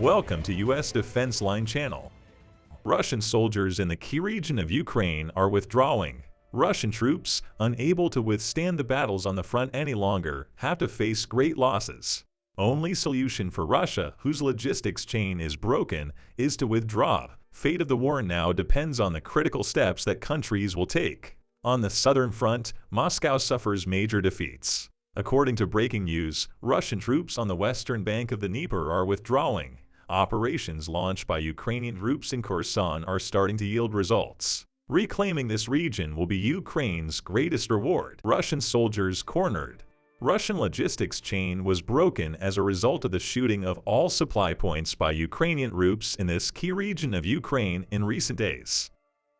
Welcome to U.S. Defense Line Channel. Russian soldiers in the key region of Ukraine are withdrawing. Russian troops, unable to withstand the battles on the front any longer, have to face great losses. Only solution for Russia, whose logistics chain is broken, is to withdraw. Fate of the war now depends on the critical steps that countries will take. On the southern front, Moscow suffers major defeats. According to breaking news, Russian troops on the western bank of the Dnieper are withdrawing. Operations launched by Ukrainian troops in Kherson are starting to yield results. Reclaiming this region will be Ukraine's greatest reward. Russian soldiers cornered. Russian logistics chain was broken as a result of the shooting of all supply points by Ukrainian troops in this key region of Ukraine in recent days.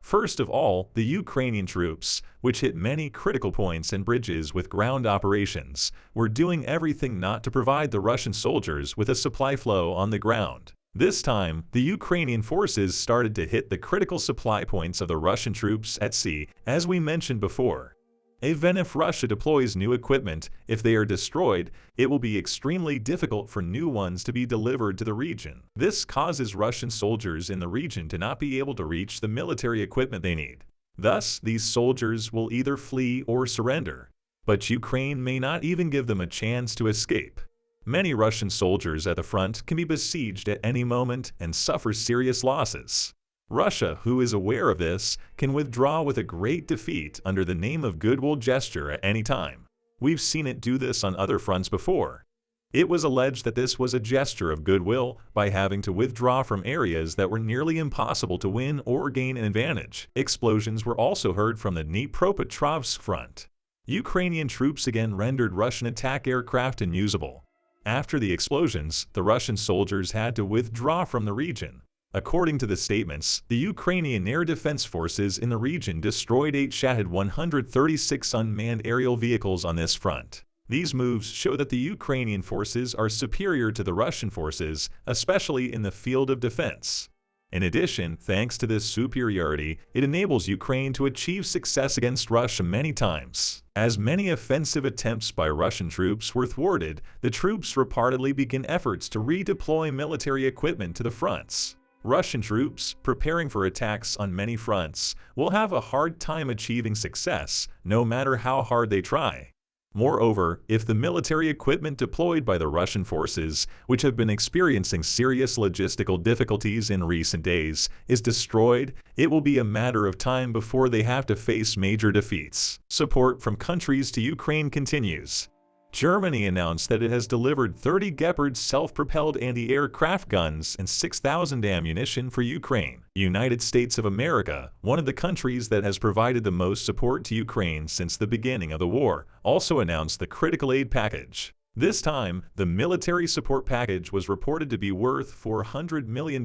First of all, the Ukrainian troops, which hit many critical points and bridges with ground operations, were doing everything not to provide the Russian soldiers with a supply flow on the ground. This time, the Ukrainian forces started to hit the critical supply points of the Russian troops at sea, as we mentioned before. Even if Russia deploys new equipment, if they are destroyed, it will be extremely difficult for new ones to be delivered to the region. This causes Russian soldiers in the region to not be able to reach the military equipment they need. Thus, these soldiers will either flee or surrender. But Ukraine may not even give them a chance to escape. Many Russian soldiers at the front can be besieged at any moment and suffer serious losses. Russia, who is aware of this, can withdraw with a great defeat under the name of goodwill gesture at any time. We've seen it do this on other fronts before. It was alleged that this was a gesture of goodwill by having to withdraw from areas that were nearly impossible to win or gain an advantage. Explosions were also heard from the Dnipropetrovsk front. Ukrainian troops again rendered Russian attack aircraft unusable. After the explosions, the Russian soldiers had to withdraw from the region. According to the statements, the Ukrainian air defense forces in the region destroyed 8 Shahed 136 unmanned aerial vehicles on this front. These moves show that the Ukrainian forces are superior to the Russian forces, especially in the field of defense. In addition, thanks to this superiority, it enables Ukraine to achieve success against Russia many times. As many offensive attempts by Russian troops were thwarted, the troops reportedly began efforts to redeploy military equipment to the fronts. Russian troops, preparing for attacks on many fronts, will have a hard time achieving success, no matter how hard they try. Moreover, if the military equipment deployed by the Russian forces, which have been experiencing serious logistical difficulties in recent days, is destroyed, it will be a matter of time before they have to face major defeats. Support from countries to Ukraine continues. Germany announced that it has delivered 30 Gepard self-propelled anti-aircraft guns and 6,000 ammunition for Ukraine. United States of America, one of the countries that has provided the most support to Ukraine since the beginning of the war, also announced the critical aid package. This time, the military support package was reported to be worth $400 million.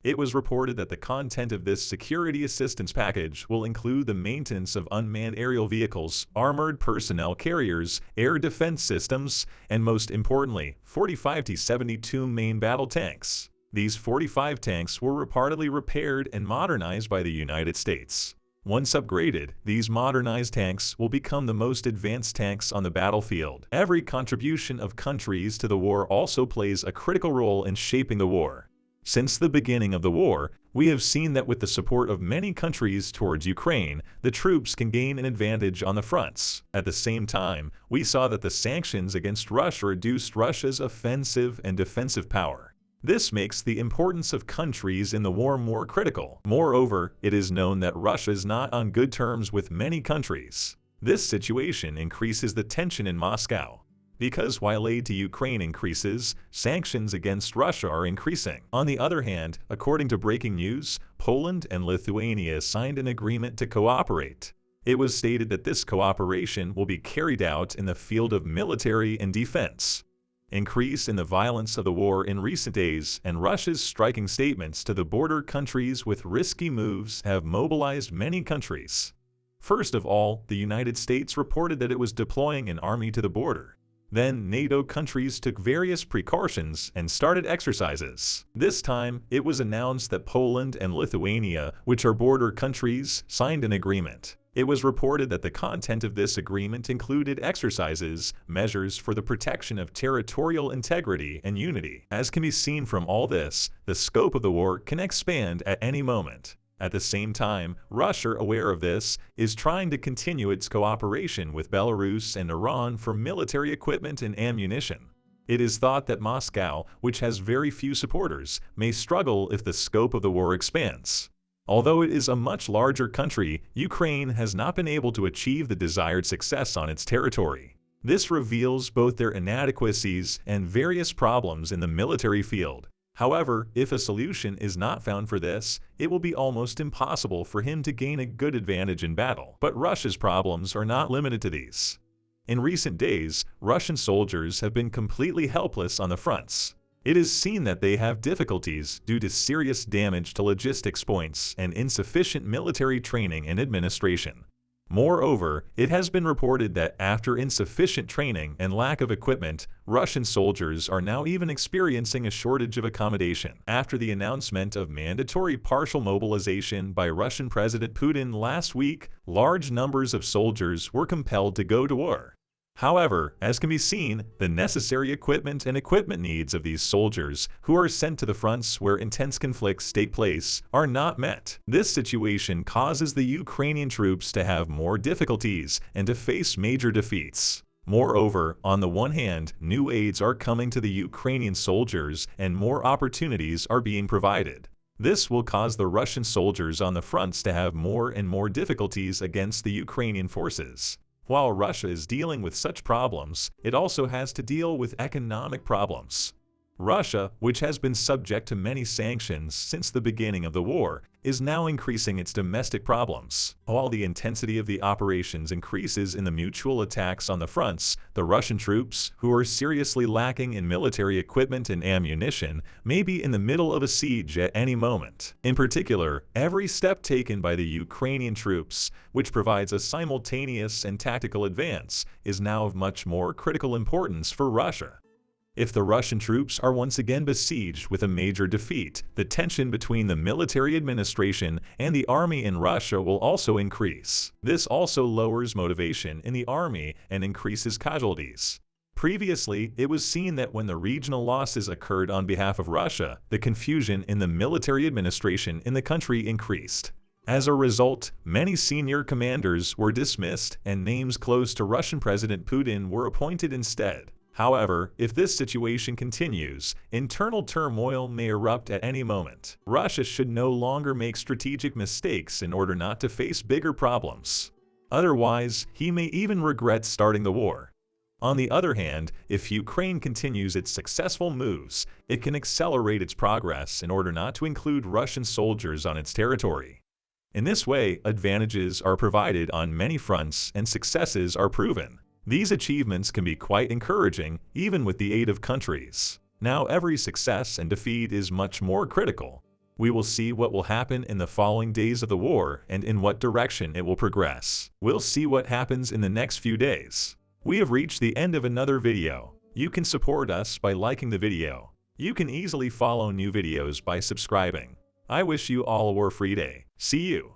It was reported that the content of this security assistance package will include the maintenance of unmanned aerial vehicles, armored personnel carriers, air defense systems, and most importantly, 45 T-72 main battle tanks. These 45 tanks were reportedly repaired and modernized by the United States. Once upgraded, these modernized tanks will become the most advanced tanks on the battlefield. Every contribution of countries to the war also plays a critical role in shaping the war. Since the beginning of the war, we have seen that with the support of many countries towards Ukraine, the troops can gain an advantage on the fronts. At the same time, we saw that the sanctions against Russia reduced Russia's offensive and defensive power. This makes the importance of countries in the war more critical. Moreover, it is known that Russia is not on good terms with many countries. This situation increases the tension in Moscow. Because while aid to Ukraine increases, sanctions against Russia are increasing. On the other hand, according to breaking news, Poland and Lithuania signed an agreement to cooperate. It was stated that this cooperation will be carried out in the field of military and defense. Increase in the violence of the war in recent days and Russia's striking statements to the border countries with risky moves have mobilized many countries. First of all, the United States reported that it was deploying an army to the border. Then NATO countries took various precautions and started exercises. This time, it was announced that Poland and Lithuania, which are border countries, signed an agreement. It was reported that the content of this agreement included exercises, measures for the protection of territorial integrity and unity. As can be seen from all this, the scope of the war can expand at any moment. At the same time, Russia, aware of this, is trying to continue its cooperation with Belarus and Iran for military equipment and ammunition. It is thought that Moscow, which has very few supporters, may struggle if the scope of the war expands. Although it is a much larger country, Ukraine has not been able to achieve the desired success on its territory. This reveals both their inadequacies and various problems in the military field. However, if a solution is not found for this, it will be almost impossible for him to gain a good advantage in battle. But Russia's problems are not limited to these. In recent days, Russian soldiers have been completely helpless on the fronts. It is seen that they have difficulties due to serious damage to logistics points and insufficient military training and administration. Moreover, it has been reported that after insufficient training and lack of equipment, Russian soldiers are now even experiencing a shortage of accommodation. After the announcement of mandatory partial mobilization by Russian President Putin last week, large numbers of soldiers were compelled to go to war. However, as can be seen, the necessary equipment and equipment needs of these soldiers who are sent to the fronts where intense conflicts take place are not met. This situation causes the Ukrainian troops to have more difficulties and to face major defeats. Moreover, on the one hand, new aids are coming to the Ukrainian soldiers and more opportunities are being provided. This will cause the Russian soldiers on the fronts to have more and more difficulties against the Ukrainian forces. While Russia is dealing with such problems, it also has to deal with economic problems. Russia, which has been subject to many sanctions since the beginning of the war, is now increasing its domestic problems. While the intensity of the operations increases in the mutual attacks on the fronts, the Russian troops, who are seriously lacking in military equipment and ammunition, may be in the middle of a siege at any moment. In particular, every step taken by the Ukrainian troops, which provides a simultaneous and tactical advance, is now of much more critical importance for Russia. If the Russian troops are once again besieged with a major defeat, the tension between the military administration and the army in Russia will also increase. This also lowers motivation in the army and increases casualties. Previously, it was seen that when the regional losses occurred on behalf of Russia, the confusion in the military administration in the country increased. As a result, many senior commanders were dismissed and names close to Russian President Putin were appointed instead. However, if this situation continues, internal turmoil may erupt at any moment. Russia should no longer make strategic mistakes in order not to face bigger problems. Otherwise, he may even regret starting the war. On the other hand, if Ukraine continues its successful moves, it can accelerate its progress in order not to include Russian soldiers on its territory. In this way, advantages are provided on many fronts and successes are proven. These achievements can be quite encouraging, even with the aid of countries. Now every success and defeat is much more critical. We will see what will happen in the following days of the war and in what direction it will progress. We'll see what happens in the next few days. We have reached the end of another video. You can support us by liking the video. You can easily follow new videos by subscribing. I wish you all a war-free day. See you.